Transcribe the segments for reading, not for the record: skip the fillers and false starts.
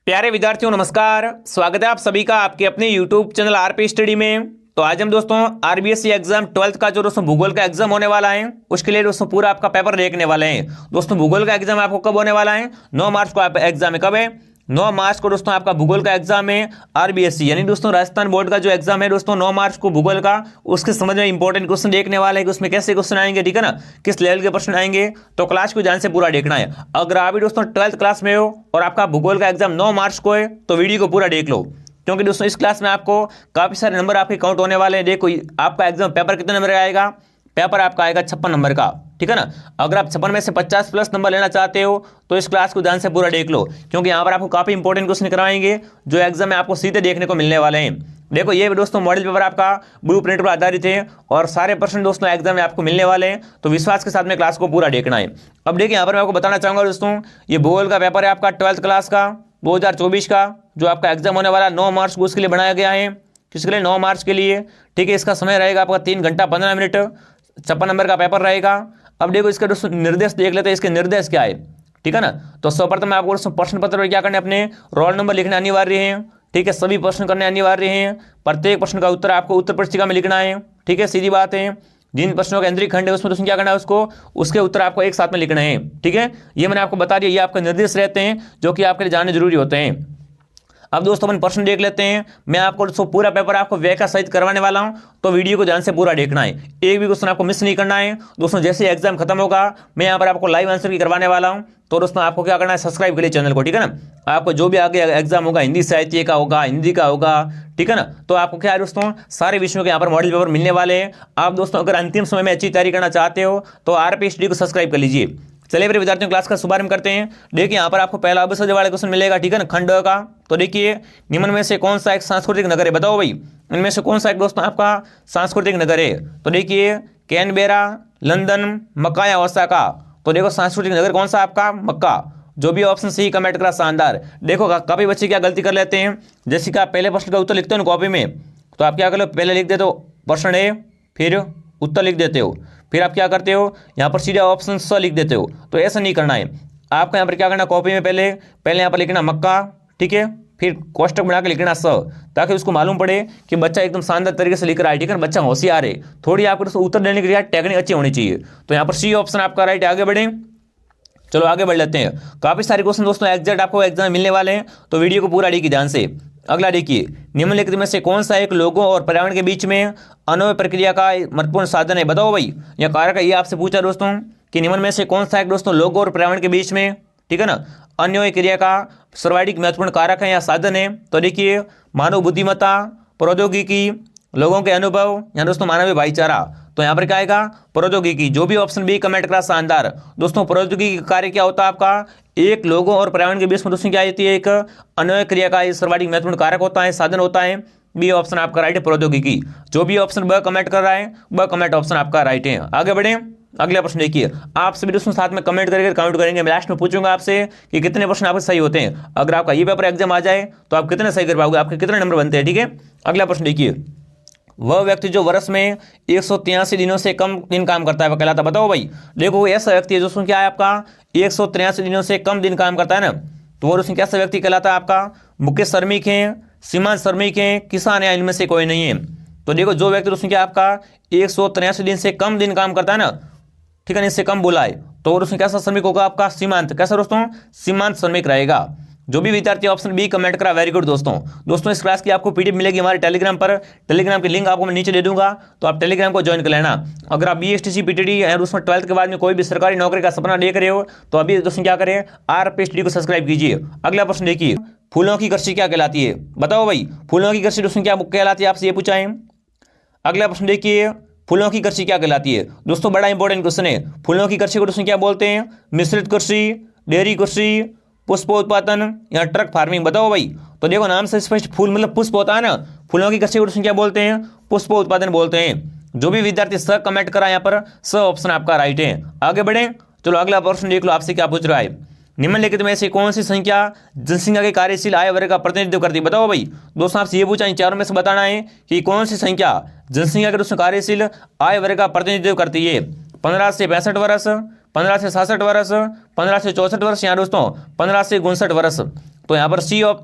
प्यारे विद्यार्थियों नमस्कार। स्वागत है आप सभी का आपके अपने YouTube चैनल आरपी स्टडी में। तो आज हम दोस्तों आरबीएससी एग्जाम 12th का जो दोस्तों भूगोल का एग्जाम होने वाला है उसके लिए दोस्तों पूरा आपका पेपर देखने वाले हैं। दोस्तों भूगोल का एग्जाम आपको कब होने वाला है? 9 मार्च को आप एग्जाम है। कब है? 9 मार्च को दोस्तों आपका भूगोल का एग्जाम है आरबीएससी यानी दोस्तों राजस्थान बोर्ड का जो एग्जाम है दोस्तों 9 मार्च को भूगोल का। उसके समझ में इंपॉर्टेंट क्वेश्चन देखने वाले हैं कि उसमें कैसे क्वेश्चन आएंगे, ठीक है ना, किस लेवल के प्रश्न आएंगे। तो क्लास को ध्यान से पूरा देखना है। अगर आप भी दोस्तों 12th क्लास में हो और आपका भूगोल का एग्जाम 9 मार्च को है तो वीडियो को पूरा देख लो, क्योंकि दोस्तों इस क्लास में आपको काफी सारे नंबर आपके काउंट होने वाले हैं। देखो आपका एग्जाम पेपर कितने नंबर का आएगा? पेपर आपका आएगा 56 नंबर का, ठीक है ना। अगर आप 56 में से 50 प्लस नंबर लेना चाहते हो तो इस क्लास को ध्यान से पूरा देख लो, क्योंकि यहाँ पर आपको काफी इंपॉर्टेंट क्वेश्चन करवाएंगे जो एग्जाम में आपको सीधे देखने को मिलने वाले हैं। देखो ये दोस्तों मॉडल पेपर आपका ब्लूप्रिंट पर आधारित है और सारे प्रश्न दोस्तों एग्जाम में आपको मिलने वाले हैं, तो विश्वास के साथ में क्लास को पूरा देखना है। अब देखिए यहाँ पर मैं आपको बताना चाहूंगा दोस्तों, ये भूगोल का पेपर है आपका 12th क्लास का 2024 का जो आपका एग्जाम होने वाला 9 मार्च को, उसके लिए बनाया गया है। किसके लिए? 9 मार्च के लिए, ठीक है। इसका समय रहेगा आपका 3 घंटा 15 मिनट, 56 नंबर का पेपर रहेगा। अब देखो इसका दोस्तों निर्देश देख लेते हैं, इसके निर्देश क्या है, ठीक है ना। तो सर्वप्रथम आपको दोस्तों प्रश्न पत्र में क्या करना है, अपने रोल नंबर लिखना अनिवार्य है, ठीक है। सभी प्रश्न करने अनिवार्य हैं। प्रत्येक प्रश्न का उत्तर आपको उत्तर पुस्तिका में लिखना है, ठीक है, सीधी बात है। जिन प्रश्नों का केंद्रीय खंड है उसमें दोस्तों क्या करना है, उसके उत्तर आपको एक साथ में लिखना है, ठीक है। ये मैंने आपको बता दिया, ये आपके निर्देश रहते हैं जो कि आपके लिए जानने जरूरी होते हैं। अब दोस्तों अपन प्रश्न देख लेते हैं। मैं आपको दोस्तों पूरा पेपर आपको व्याख्या सहित करवाने वाला हूं, तो वीडियो को ध्यान से पूरा देखना है। एक भी क्वेश्चन आपको मिस नहीं करना है दोस्तों। जैसे एग्जाम खत्म होगा मैं यहाँ पर आपको लाइव आंसर की करवाने वाला हूं, तो दोस्तों आपको क्या करना है, सब्सक्राइब करिए चैनल को, ठीक है ना। आपको जो भी आगे एग्जाम होगा, हिंदी साहित्य का होगा, हिंदी का होगा, ठीक है ना, तो आपको क्या है दोस्तों सारे विषयों के यहाँ पर मॉडल पेपर मिलने वाले हैं। आप दोस्तों अगर अंतिम समय में अच्छी तैयारी करना चाहते हो तो आरपी स्टडी को सब्सक्राइब कर लीजिए। चलिए मेरे विद्यार्थियों क्लास का शुभारंभ करते हैं। देखिए यहाँ पर आपको पहला अवसर वाला क्वेश्चन मिलेगा, ठीक है ना, खंड का। तो देखिए निम्न में से कौन सा एक सांस्कृतिक नगर है? बताओ भाई, इनमें से कौन सा एक दोस्तों आपका सांस्कृतिक नगर है? तो देखिए कैनबेरा, लंदन, मक्का या ओसाका। तो देखो सांस्कृतिक नगर कौन सा आपका? मक्का। जो भी ऑप्शन सही कमेंट करा शानदार। देखो काफी बच्चे क्या गलती कर लेते हैं, जैसे कि आप पहले प्रश्न का उत्तर लिखते हो ना कॉपी में, तो आप क्या कर लो, पहले लिख देते हो प्रश्न ए, फिर उत्तर लिख देते हो, फिर आप क्या करते हो यहाँ पर सीधा ऑप्शन स लिख देते हो। तो ऐसा नहीं करना है आपको। यहाँ पर क्या करना, कॉपी में पहले यहाँ पर लिखना मक्का, ठीक है, फिर कोष्टक बना के लिखना स, ताकि उसको मालूम पड़े कि बच्चा एकदम शानदार तरीके से लिख रहा है, ठीक है, बच्चा होशियार है। थोड़ी आपको उत्तर देने के लिए टेक्निक अच्छी होनी चाहिए। तो यहाँ पर सी ऑप्शन आपका राइट। आगे बढ़े, चलो आगे बढ़ लेते हैं। काफी सारे क्वेश्चन दोस्तों एग्जैक्ट आपको एग्जाम मिलने वाले हैं, तो वीडियो को पूरा देखिए ध्यान से। अगला देखिए, निम्नलिखित में से कौन सा एक लोगों और पर्यावरण के बीच में अनवय प्रक्रिया का महत्वपूर्ण साधन है? बताओ भाई, यह कारक है। ये आपसे पूछा दोस्तों कि निम्न में से कौन सा एक दोस्तों लोगों और पर्यावरण के बीच में, ठीक है ना, अन्वय क्रिया का सर्वाधिक महत्वपूर्ण कारक है या साधन है? तो देखिए मानव बुद्धिमत्ता, प्रौद्योगिकी, लोगों के अनुभव या दोस्तों मानवीय भाईचारा। तो यहाँ पर क्या आएगा? प्रौद्योगिकी। जो भी ऑप्शन बी कमेंट करा शानदार। दोस्तों प्रौद्योगिकी कार्य क्या होता है आपका? एक लोगों और पर्यावरण के बीच में दोस्तों क्या आती है, एक अन्वय क्रिया का सर्वाधिक महत्वपूर्ण कारक होता है, साधन होता है। बी ऑप्शन आपका राइट है, प्रौद्योगिकी। जो भी ऑप्शन ब कमेंट कर रहा है ब कमेंट ऑप्शन आपका राइट है। आगे बढ़े, अगला प्रश्न देखिए। आप सभी दोस्तों साथ में कमेंट करके काउंट करेंगे। मैं लास्ट में पूछूंगा आपसे कि कितने प्रश्न आपके सही होते हैं। अगर आपका ये पेपर एग्जाम आ जाए तो आप कितने सही कर पाओगे, आपके कितने नंबर बनते हैं, ठीक है। अगला प्रश्न देखिए, वह व्यक्ति जो वर्ष में 183 दिनों से कम दिन काम करता है वह कहलाता? बताओ भाई। देखो ऐसा व्यक्ति है जो क्या है आपका 183 दिनों से कम दिन काम करता है ना, तो वो उसमें कैसा व्यक्ति कहलाता है आपका? मुख्य श्रमिक है, सीमांत श्रमिक है, किसान है, इनमें से कोई नहीं है। तो देखो जो व्यक्ति उसमें क्या आपका 183 दिन से कम दिन काम करता है ना, ठीक है, इससे कम बोला है, तो उसमें कैसा श्रमिक होगा आपका? सीमांत। कैसा दोस्तों? सीमांत श्रमिक रहेगा। जो भी विद्यार्थी ऑप्शन बी कमेंट करा वेरी गुड दोस्तों इस क्लास की आपको पीडीएफ मिलेगी हमारे टेलीग्राम पर। टेलीग्राम की लिंक आपको मैं नीचे दे दूंगा, तो आप टेलीग्राम को ज्वाइन कर लेना। अगर आप बीएसटीसी पीटीडी और उसमें 12th के बाद में कोई भी सरकारी नौकरी का सपना देख रहे हो तो अभी दोस्तों क्या करें, आरपी स्टडी को सब्सक्राइब कीजिए। अगला प्रश्न देखिए, फूलों की कृषि क्या कहलाती है? बताओ भाई, फूलों की कृषि दोस्तों क्या कहलाती है? आपसे ये पूछा है। अगला प्रश्न देखिए, फूलों की कृषि क्या कहलाती है? दोस्तों बड़ा इंपॉर्टेंट क्वेश्चन है। फूलों की कृषि को दोस्तों क्या बोलते हैं? मिश्रित कृषि, डेयरी कृषि, पुष्पोत्पादन या ट्रक फार्मिंग। बताओ भाई। तो देखो नाम से स्पष्ट फूल मतलब पुष्प होता है ना, फूलों की कृषि को दोस्तों क्या बोलते हैं? पुष्पोत्पादन बोलते हैं। जो भी विद्यार्थी स कमेंट करा यहाँ पर स ऑप्शन आपका राइट है। आगे बढ़े, चलो अगला प्रश्न देख लो आपसे क्या पूछ रहा है। निम्नलिखित में से कौन सी संख्या जनसंख्या के कार्यशील आय वर्ग का प्रतिनिधित्व करती है? बताओ भाई। दोस्तों आपसे ये पूछा इन चारों में से बताना है कि कौन सी संख्या जनसंख्या के दोस्तों कार्यशील आय वर्ग का प्रतिनिधित्व करती है। 15 से 65 वर्ष, 15 से 66 वर्ष, 15 से 64 वर्ष या दोस्तों 15 से 59 वर्ष। तो यहाँ पर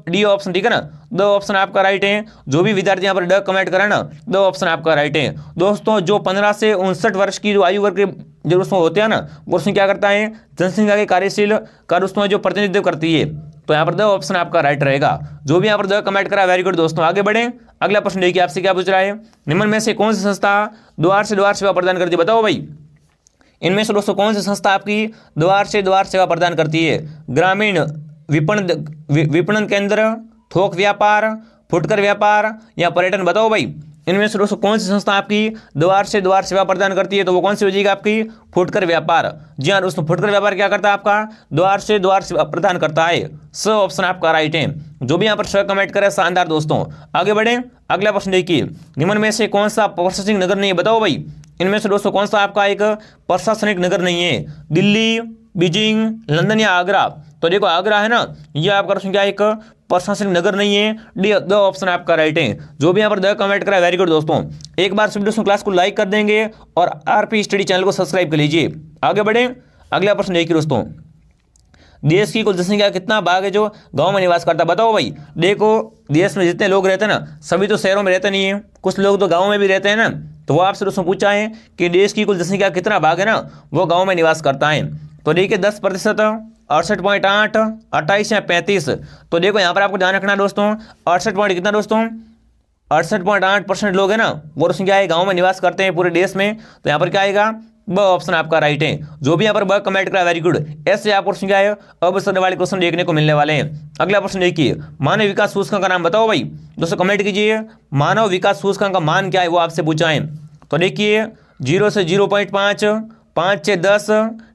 डी ऑप्शन, ठीक है ना, दो ऑप्शन आपका राइट है। जो भी विद्यार्थी यहाँ पर ड कमेंट करा ना, दो ऑप्शन आपका राइट है। दोस्तों जो 15 से 59 वर्ष की जो आयु वर्ग के जो दोस्तों होते हैं ना, वो उसमें क्या करता है, जनसंख्या के कार्यशील का दोस्तों जो प्रतिनिधित्व करती है। तो यहाँ पर दो ऑप्शन आपका राइट रहेगा। जो भी यहाँ पर दो कमेंट करा, वेरी गुड दोस्तों। आगे बढ़े, अगला प्रश्न देखिए आपसे क्या पूछ रहा है, निम्न में से कौन सी संस्था द्वार से द्वार सेवा प्रदान करती है, बताओ भाई। इनमें से दोस्तों कौन सी संस्था आपकी द्वार से द्वार सेवा प्रदान करती है, ग्रामीण विपणन केंद्र, थोक व्यापार, फुटकर व्यापार या पर्यटन, बताओ भाई। इनमें से दोस्तों कौन सी संस्था आपकी द्वार से द्वार सेवा प्रदान करती है, तो वो कौन सी हो जाएगी आपकी, फुटकर व्यापार। जी हाँ दोस्तों, फुटकर व्यापार क्या करता है आपका, द्वार से द्वार सेवा प्रदान करता है। स ऑप्शन आपका राइट है। जो भी यहाँ पर स कमेंट करे, शानदार दोस्तों। आगे बढ़े, अगला प्रश्न देखिए, निम्न में से कौन सा प्रशासनिक नगर नहीं है, बताओ भाई। इनमें से दोस्तों कौन सा आपका एक प्रशासनिक नगर नहीं है, दिल्ली, बीजिंग, लंदन या आगरा। तो देखो आगरा है ना, ये आपका क्या एक प्रशासनिक नगर नहीं है, डी दो ऑप्शन आपका राइट है। जो भी यहाँ पर द कमेंट करा, वेरी गुड दोस्तों। एक बार सभी दोस्तों क्लास को लाइक कर देंगे और आरपी स्टडी चैनल को सब्सक्राइब कर लीजिए। आगे बढ़े, अगला प्रश्न देखिए दोस्तों, देश की कुल जनसंख्या कितना भाग है जो गांव में निवास करता है, बताओ भाई। देखो देश में जितने लोग रहते हैं ना, सभी तो शहरों में रहते नहीं है, कुछ लोग तो गाँव में भी रहते हैं ना। तो वो आपसे दोस्तों पूछा है कि देश की कुल जनसंख्या कितना भाग है ना, वो गाँव में निवास करता है। तो देखिए 10%, 68.8, 28 या 35। तो देखो यहाँ पर आपको ध्यान रखना दोस्तों, 68 पॉइंट कितना दोस्तों, 68.8% लोग हैं ना, वो दोस्तों क्या है, गाँव में निवास करते हैं पूरे देश में। तो यहाँ पर क्या आएगा, ब ऑप्शन आपका राइट है। जो भी यहाँ पर ब कमेंट करा, वेरी गुड। ऐसे आप क्वेश्चन क्या है, अब सर वाले क्वेश्चन देखने को मिलने वाले हैं। अगला प्रश्न देखिए, मानव विकास सूचकांक का नाम बताओ भाई। दोस्तों कमेंट कीजिए, मानव विकास सूचकांक का मान क्या है, वो आपसे पूछा है। तो देखिए 0 से 0.5, 5 से 10,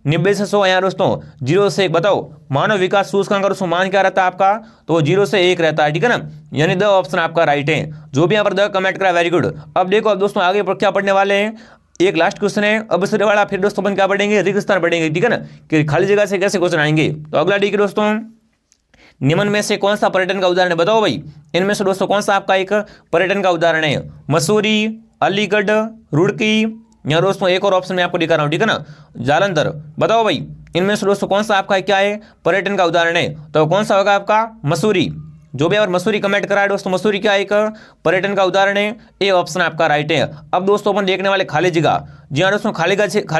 90 से 100 यहाँ दोस्तों 0 से 1, बताओ मानव विकास सूचकांक का दोस्तों मान क्या रहता है आपका, तो वो 0 से 1 रहता है, ठीक है ना, यानी द ऑप्शन आपका राइट है। जो भी यहाँ पर द कमेंट करा, वेरी गुड। अब देखो अब दोस्तों आगे पर क्या पढ़ने वाले हैं, एक लास्ट क्वेश्चन है अब से वाला, फिर दोस्तों अपन क्या पढ़ेंगे, रिक्त स्थान पढ़ेंगे, ठीक है ना, कि खाली जगह से कैसे क्वेश्चन आएंगे। तो अगला ठीक है दोस्तों, निम्न में से कौन सा पर्यटन का उदाहरण है, बताओ भाई। इनमें से दोस्तों कौन सा आपका एक पर्यटन का उदाहरण है, मसूरी, अलीगढ़, रुड़की या दोस्तों एक और ऑप्शन में आपको दिखा रहा हूँ, ठीक है ना, जालंधर, बताओ भाई। इनमें से दोस्तों कौन सा आपका क्या है, पर्यटन का उदाहरण है, तो कौन सा होगा आपका, मसूरी। जो भी अगर मसूरी कमेंट करा है दोस्तों, मसूरी क्या एक पर्यटन का उदाहरण है, ए ऑप्शन आपका राइट है। अब दोस्तों अपन देखने वाले खाली जगह। जी हाँ दोस्तों, खाली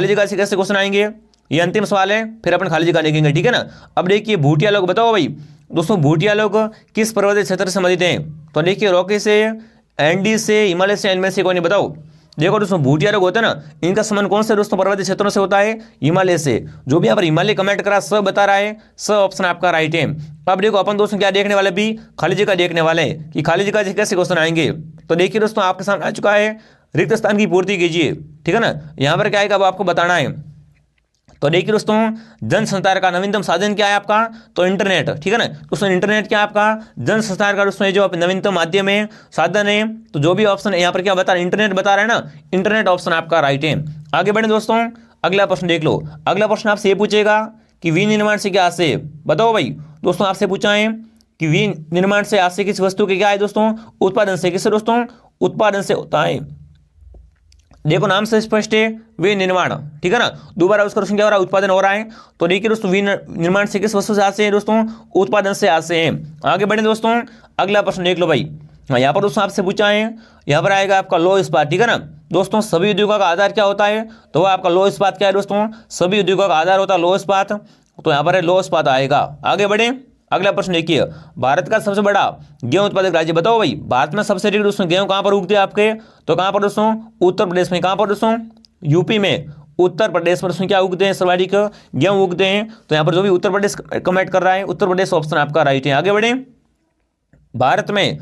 जगह से कैसे क्वेश्चन आएंगे, ये अंतिम सवाल है, फिर अपन खाली जगह देखेंगे, ठीक है ना। अब देखिए भूटिया लोग, बताओ भाई दोस्तों, भूटिया लोग किस पर्वतीय क्षेत्र से संबंधित हैं, तो देखिए रॉकी से, एंडी से, हिमालय से, इनमें से कोई नहीं, बताओ। देखो दोस्तों भूटिया लोग होते हैं ना, इनका संबंध कौन से दोस्तों पर्वतीय क्षेत्रों से होता है, हिमालय से। जो भी यहाँ पर हिमालय कमेंट करा, स बता रहा है, स ऑप्शन आपका राइट है। अब देखो अपन दोस्तों क्या देखने वाले भी, खाली जगह देखने वाले हैं कि खाली जगह से कैसे क्वेश्चन आएंगे। तो देखिए दोस्तों आपके सामने आ चुका है, रिक्त स्थान की पूर्ति कीजिए, ठीक है ना। यहाँ पर क्या आएगा वो आपको बताना है। तो देखिए दोस्तों, जन संचार का नवीनतम साधन क्या है आपका, तो इंटरनेट, ठीक है ना। दोस्तों इंटरनेट क्या आपका जन संचार का दोस्तों जो नवीनतम माध्यम है, साधन है। तो जो भी ऑप्शन यहाँ पर क्या बता रहा है, इंटरनेट बता रहा है ना, इंटरनेट ऑप्शन आपका राइट है। आगे बढ़े दोस्तों, अगला प्रश्न देख लो। अगला प्रश्न आपसे ये पूछेगा कि विनिर्माण से क्या आशय, बताओ भाई। दोस्तों आपसे पूछा है कि विनिर्माण से आशय किस वस्तु के क्या है दोस्तों, उत्पादन से, किससे दोस्तों, उत्पादन से होता है। देखो नाम से स्पष्ट है, विनिर्माण, ठीक है ना। दोबारा उसका क्वेश्चन क्या हो रहा है, उत्पादन हो रहा है। तो देखिए दोस्तों विनिर्माण से किस वस्तु से आशय है दोस्तों, उत्पादन से आशय है। आगे बढ़े दोस्तों, अगला प्रश्न देख लो भाई। यहाँ पर दोस्तों आपसे पूछा है, यहाँ पर आएगा आपका लौह इस्पात, ठीक है ना। दोस्तों सभी उद्योगों का आधार क्या होता है, तो वह आपका लौह इस्पात क्या है दोस्तों, सभी उद्योगों का आधार होता है लौह इस्पात। तो यहाँ पर है लौह इस्पात आएगा। आगे बढ़े, अगला प्रश्न देखिए, भारत का सबसे बड़ा गेहूं उत्पादक राज्य, बताओ भाई। भारत में सबसे अधिक दोस्तों गेहूं कहाँ पर उगते हैं आपके, तो कहाँ पर दोस्तों, उत्तर प्रदेश में। कहाँ पर दोस्तों, यूपी में, उत्तर प्रदेश में दोस्तों क्या उगते हैं, सर्वाधिक गेहूं उगते हैं। तो यहाँ पर जो भी उत्तर प्रदेश कमेंट कर रहा है, उत्तर प्रदेश ऑप्शन आपका राइट है। आगे बढ़े, भारत में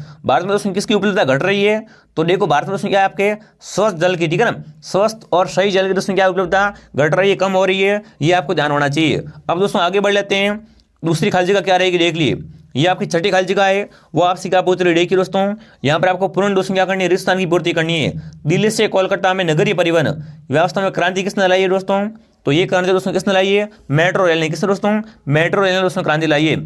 दोस्तों किसकी उपलब्धता घट रही है, तो देखो भारत में दोस्तों क्या है आपके स्वस्थ जल की, ठीक है ना, स्वस्थ और सही जल की दोस्तों क्या उपलब्धता घट रही है, कम हो रही है, ये आपको ध्यान होना चाहिए। अब दोस्तों आगे बढ़ लेते हैं, दूसरी खाली जगह क्या रहेगी देख लिए। ये आपकी छठी खाली जगह है, वो आपसे क्या पूछ रही है, देखिए दोस्तों यहाँ पर आपको पूर्ण दोस्तों क्या करनी है, रिक्त स्थान की पूर्ति करनी है। दिल्ली से कोलकाता में नगरीय परिवहन व्यवस्था में क्रांति किसने लाई है दोस्तों, तो ये क्रांति दोस्तों किसने लाई है, मेट्रो रेल ने। किसने दोस्तों, मेट्रो रेल ने दोस्तों क्रांति लाई है,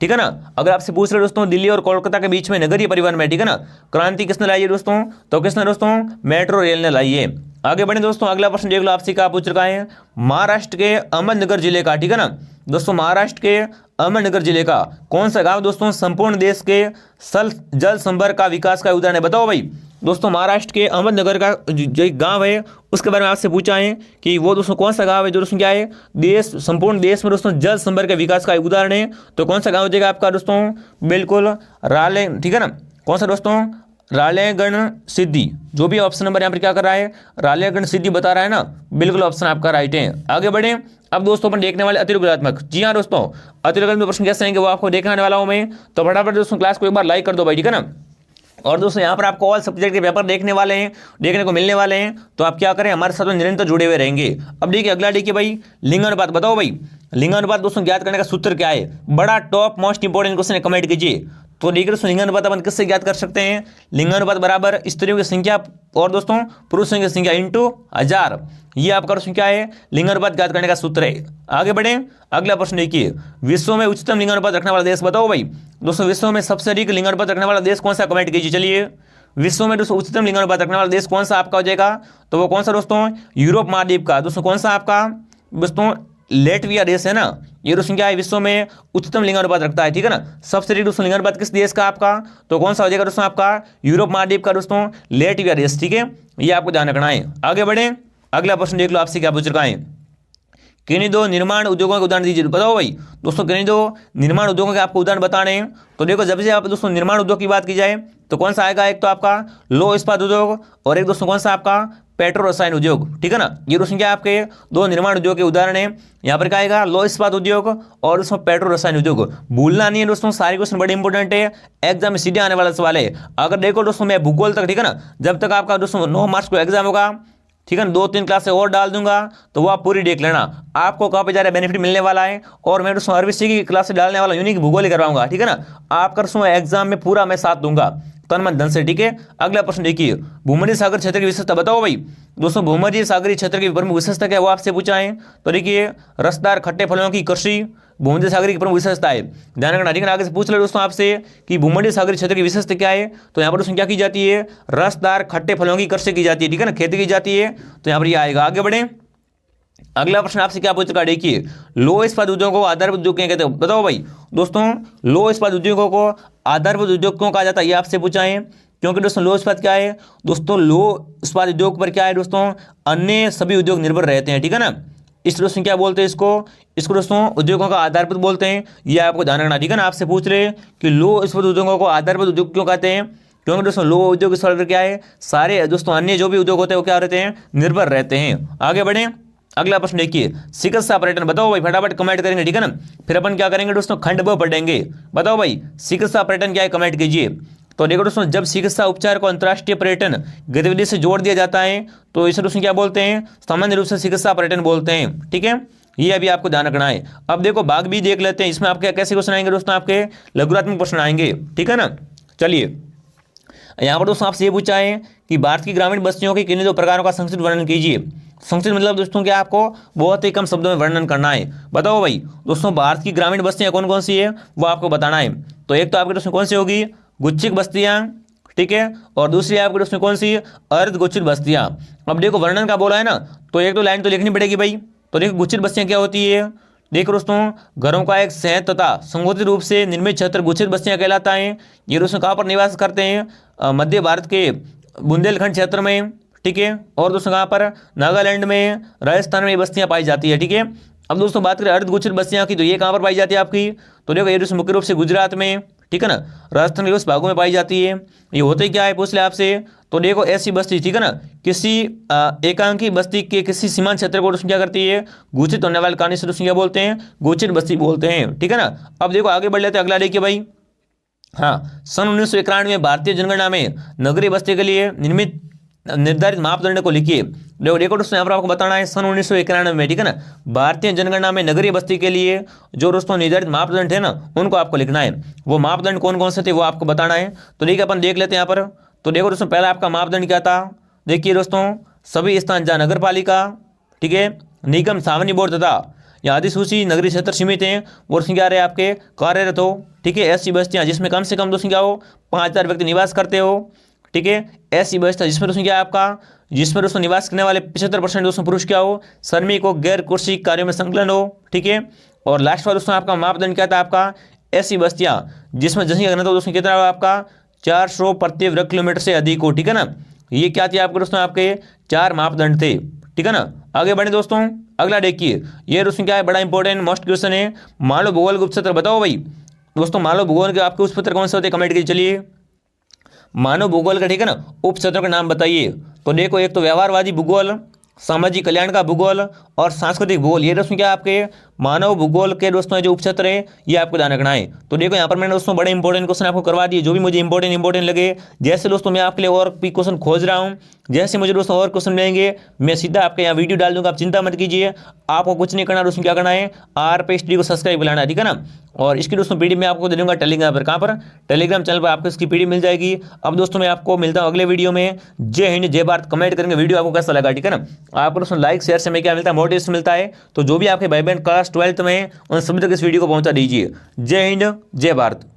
ठीक है ना। अगर आपसे पूछ रहे दोस्तों दिल्ली और कोलकाता के बीच में नगरीय परिवहन में, ठीक है ना, क्रांति किसने लाई है दोस्तों, तो किसने दोस्तों, मेट्रो रेल ने लाई है। आगे बढ़े दोस्तों, अगला प्रश्न देख लो आपसे क्या पूछ रखा है, महाराष्ट्र के अहमदनगर जिले का, ठीक है ना। दोस्तों महाराष्ट्र के अहमदनगर जिले का कौन सा गांव दोस्तों संपूर्ण देश के जल संपर्क का विकास का उदाहरण है? बताओ भाई। दोस्तों महाराष्ट्र के अहमदनगर का जो एक गांव है उसके बारे में आपसे पूछा है कि वो दोस्तों कौन सा गांव है जो दोस्तों क्या है संपूर्ण देश में दोस्तों जल संपर्क के विकास का उदाहरण है। तो कौन सा गाँव हो जाएगा आपका दोस्तों? बिल्कुल राले, ठीक है ना। कौन सा दोस्तों? रालेगण सिद्धि। जो भी ऑप्शन नंबर यहाँ पर क्या कर रहा है, रालेगण सिद्धि बता रहा है ना, बिल्कुल ऑप्शन आपका राइट है। आगे बढ़े। अब दोस्तों अपन देखने वाले अतिरिक्त। जी हाँ दोस्तों, अतिरिक्त प्रश्न कैसे आएंगे वो आपको देखने वाला हूँ मैं। तो फटाफट दोस्तों क्लास को एक बार लाइक कर दो भाई, ठीक है ना। और दोस्तों यहाँ पर आपको ऑल सब्जेक्ट के पेपर देखने को मिलने वाले हैं। तो आप क्या करें, हमारे साथ में निरंतर जुड़े हुए रहेंगे। अब देखिए अगला देखिए भाई, लिंगानुपात। बताओ भाई, लिंगानुपात दोस्तों ज्ञात करने का सूत्र क्या है? बड़ा टॉप मोस्ट इंपोर्टेंट क्वेश्चन है, कमेंट कीजिए। तो देखिए दोस्तों लिंगानुपात अपन किससे ज्ञात कर सकते हैं? लिंगानुपात बराबर स्त्रियों की संख्या और दोस्तों पुरुषों की संख्या इंटू 1000। ये आपका प्रश्न क्या है? लिंगानुपात ज्ञात करने का सूत्र है। आगे बढ़े। अगला प्रश्न देखिए, विश्व में उच्चतम लिंगानुपात रखने वाला देश। बताओ भाई, दोस्तों विश्व में सबसे अधिक लिंगानुपात रखने वाला देश कौन सा? कमेंट कीजिए। चलिए, विश्व में दोस्तों उच्चतम लिंगानुपात रखने वाला देश कौन सा आपका हो जाएगा? तो वो कौन सा दोस्तों? यूरोप महाद्वीप का दोस्तों कौन सा आपका? दोस्तों लेटविया देश है ना, ये दोस्तों क्या है? विश्व में उच्चतम लिंगानुपात रखता है, ठीक है ना। सबसे अधिक दोस्तों लिंगानुपात किस देश का आपका? तो कौन सा हो जाएगा दोस्तों आपका? यूरोप महाद्वीप का दोस्तों लेटविया देश, ठीक है। ये आपको ध्यान रखना है। आगे बढ़े। अगला प्रश्न देख लो आपसे क्या पूछ रखा है। किन्हीं दो निर्माण उद्योगों के उदाहरण दीजिए। बताओ भाई, दोस्तों किन्हीं दो निर्माण उद्योगों के आपको उदाहरण बताने हैं। तो देखो, जब से आप दोस्तों निर्माण उद्योग की बात की जाए तो कौन सा आएगा? एक तो आपका लौह इस्पात उद्योग और एक दोस्तों कौन सा आपका? पेट्रो रसायन उद्योग, ठीक है ना। ये दोस्तों क्या आपके दो निर्माण उद्योग के उदाहरण है। यहाँ पर क्या आएगा? लौह इस्पात उद्योग और दोस्तों पेट्रो रसायन उद्योग। भूलना नहीं है दोस्तों, सारे क्वेश्चन बड़े इंपॉर्टेंट है, एग्जाम में सीधे आने वाला सवाल है। अगर देखो दोस्तों मैं भूगोल तक, ठीक है ना, जब तक आपका दोस्तों 9 मार्च को एग्जाम होगा, ठीक है ना, 2-3 क्लास और डाल दूंगा तो वो आप पूरी देख लेना। आपको कहाँ पे जा रहा है बेनिफिट मिलने वाला है। और मैं दोस्तों RBC की क्लास से डालने वाला यूनिक भूगोल ही करवाऊंगा, ठीक है ना। आपका दोस्तों एग्जाम में पूरा मैं साथ दूंगा तन मन धन से, ठीक है। अगला प्रश्न देखिए, भूमध्य सागर क्षेत्र की विशेषता। बताओ भाई, दोस्तों भूमध्य सागरीय क्षेत्र की प्रमुख विशेषता क्या है वो आपसे पूछा है। तो देखिए, रसदार खट्टे फलों की कृषि भूमध्य सागर की प्रमुख विशेषता है। ध्यान रखना, ठीक है। आगे से पूछ ले दोस्तों आपसे कि भूमध्य सागरीय क्षेत्र की विशेषता क्या है। तो यहाँ पर दोस्तों क्या की जाती है? रसदार खट्टे फलों की कृषि की जाती है, ठीक है ना, खेती की जाती है। तो यहाँ पर ये आएगा। आगे बढ़े। अगला प्रश्न आपसे क्या पूछ रखा है, देखिए, लौह इस्पात उद्योगों को आधारभूत उद्योग क्या कहते हैं? बताओ भाई, दोस्तों लौह इस्पात उद्योगों को आधारभूत उद्योग क्यों कहा जाता है? ये आपसे पूछा है। क्योंकि दोस्तों लौह इस्पात क्या है? दोस्तों लौह इस्पात उद्योग पर क्या है दोस्तों? अन्य सभी उद्योग निर्भर रहते हैं, ठीक है ना। इस दोस्तों क्या बोलते हैं इसको दोस्तों उद्योगों का आधारभूत बोलते हैं। ये आपको ध्यान रखना, ठीक है ना। आपसे पूछ रहे कि लौह इस्पात उद्योगों को आधारभूत उद्योग क्यों कहते हैं? क्योंकि दोस्तों लौह उद्योग स्थल पर क्या है? सारे दोस्तों अन्य जो भी उद्योग होते हैं वो क्या रहते हैं? निर्भर रहते हैं। आगे बढ़े। अगला प्रश्न देखिए, चिकित्सा पर्यटन। बताओ भाई, फटाफट कमेंट करेंगे, ठीक है ना। फिर अपन क्या करेंगे दोस्तों? खंड ब पढ़ेंगे। बताओ भाई, चिकित्सा पर्यटन क्या है? कमेंट कीजिए। तो देखो दोस्तों, जब चिकित्सा उपचार को अंतर्राष्ट्रीय पर्यटन गतिविधि से जोड़ दिया जाता है तो इसे दोस्तों क्या बोलते हैं? सामान्य रूप से चिकित्सा पर्यटन बोलते हैं, ठीक है। ये अभी आपको ध्यान रखना है। अब देखो भाग भी देख लेते हैं। इसमें आपके कैसे क्वेश्चन आएंगे दोस्तों? आपके लघुरात्मक प्रश्न आएंगे, ठीक है ना। चलिए, यहाँ पर दोस्तों आपसे ये पूछा है कि भारत की ग्रामीण बस्तियों के किन्हीं दो प्रकारों का संक्षिप्त वर्णन कीजिए। संक्षिप्त मतलब दोस्तों क्या आपको बहुत ही कम शब्दों में वर्णन करना है। बताओ भाई, दोस्तों भारत की ग्रामीण बस्तियां कौन कौन सी है वो आपको बताना है। तो एक तो आपके दोस्तों कौन सी होगी? गुच्छिक बस्तियां, ठीक है। और दूसरी आपके दोस्तों कौन सी? अर्ध गुच्छित बस्तियां। अब देखो वर्णन का बोला है ना, तो एक तो लाइन तो लिखनी पड़ेगी भाई। तो देखो गुच्छित बस्तियां क्या होती है? देखो दोस्तों, घरों का एक संयत तथा संगठित रूप से निर्मित क्षेत्र गुच्छित बस्तियां कहलाता है। ये दोस्तों कहाँ पर निवास करते हैं? मध्य भारत के बुंदेलखंड क्षेत्र में, ठीक है। और दोस्तों कहाँ पर? नागालैंड में, राजस्थान में ये बस्तियां पाई जाती है, ठीक है। अब दोस्तों बात करें अर्धगोचर बस्तियां की, तो ये कहाँ पर पाई जाती है आपकी? तो देखो ये दोस्तों मुख्य रूप से गुजरात में, ठीक है ना, राजस्थान के उस भागों में पाई जाती है। ये होते क्या है पूछ ले आपसे। तो देखो ऐसी बस्ती, ठीक है ना, किसी एकांकी बस्ती के किसी सीमांत क्षेत्र को दोस्तों क्या करती है? घोषित होने वाले कहानी से दोस्तों क्या बोलते हैं? घोषित बस्ती बोलते हैं, ठीक है ना। अब देखो आगे बढ़ लेते हैं, अगला देखिए भाई। हाँ, सन 1991 में भारतीय जनगणना में नगरीय बस्ती के लिए निर्धारित मापदंड को लिखिए। देखो दोस्तों यहाँ पर आपको बताना है सन 1991 में, ठीक है ना, भारतीय जनगणना में नगरीय बस्ती के लिए जो दोस्तों निर्धारित मापदंड है ना उनको आपको लिखना है। वो मापदंड कौन कौन से थे वो आपको बताना है। तो देखिए अपन देख लेते हैं यहाँ पर। तो देखो दोस्तों पहला आपका मापदंड क्या था? देखिए दोस्तों, सभी स्थान जहाँ नगर पालिका, ठीक है, निगम सामान्य बोर्ड तथा या अधिसूची नगरीय क्षेत्र सीमित हैं वो क्या रहे आपके कार्यरत हो, ठीक है। ऐसी बस्तियाँ जिसमें कम से कम दोस्तों क्या हो 5000 व्यक्ति निवास करते हो, ठीक है। ऐसी व्यवस्था जिसमें दोस्तों क्या है आपका, जिसमें दोस्तों निवास करने वाले 75% दोस्तों पुरुष क्या हो, श्रमिक हो, गैर कृषि कार्यों में संकलन हो, ठीक है। और लास्ट वाला दोस्तों आपका मापदंड क्या था आपका, ऐसी बस्तियां जिसमें जनसंख्या घनत्व दोस्तों कितना होगा आपका 400 प्रति वर्ग किलोमीटर से अधिक हो, ठीक है ना। ये क्या थे आपके दोस्तों, आपके 4 मापदंड थे, ठीक है ना। आगे बढ़े दोस्तों, अगला देखिए, ये दोस्तों क्या है, बड़ा इंपॉर्टेंट मोस्ट क्वेश्चन है। मान लो भूगोल के उपक्षेत्र बताओ भाई दोस्तों, मान लो भूगोल के आपके उपक्षेत्र कौन से होते हैं, कमेंट कीजिए। चलिए मानव भूगोल का, ठीक है ना, उपक्षेत्रों का नाम बताइए। तो देखो, एक तो व्यवहारवादी भूगोल, सामाजिक कल्याण का भूगोल और सांस्कृतिक भूगोल, ये दोस्तों क्या आपके मानव भूगोल के दोस्तों जो उपक्षेत्र है ये आपको ध्यान रखना है। तो देखो यहाँ पर मैंने दोस्तों बड़े इंपॉर्टेंट क्वेश्चन आपको करवा दिए, जो भी मुझे इंपॉर्टेंट लगे। जैसे दोस्तों मैं आपके लिए और भी क्वेश्चन खोज रहा हूँ, जैसे मुझे दोस्तों और क्वेश्चन मिलेंगे मैं सीधा आपके यहाँ वीडियो डाल दूंगा, आप चिंता मत कीजिए। आपको कुछ नहीं करना दोस्तों, क्या करना है, RP स्टडी को सब्सक्राइब करना है, ठीक है ना। और इसकी दोस्तों पीडी मैं आपको दे दूंगा टेलीग्राम पर, कहाँ पर, टेलीग्राम चैनल पर आपको इसकी पीडी मिल जाएगी। अब दोस्तों मैं आपको मिलता हूँ अगले वीडियो में। जय हिंद जय भारत, कमेंट करेंगे वीडियो आपको कैसा लगा, ठीक है ना। आपको दोस्तों लाइक शेयर से हमें क्या मिलता है, मोटिवेशन मिलता है। तो जो भी आपके भाई बहन क्लास 12th में उन सभी तक इस वीडियो को पहुंचा दीजिए। जय हिंद जय भारत।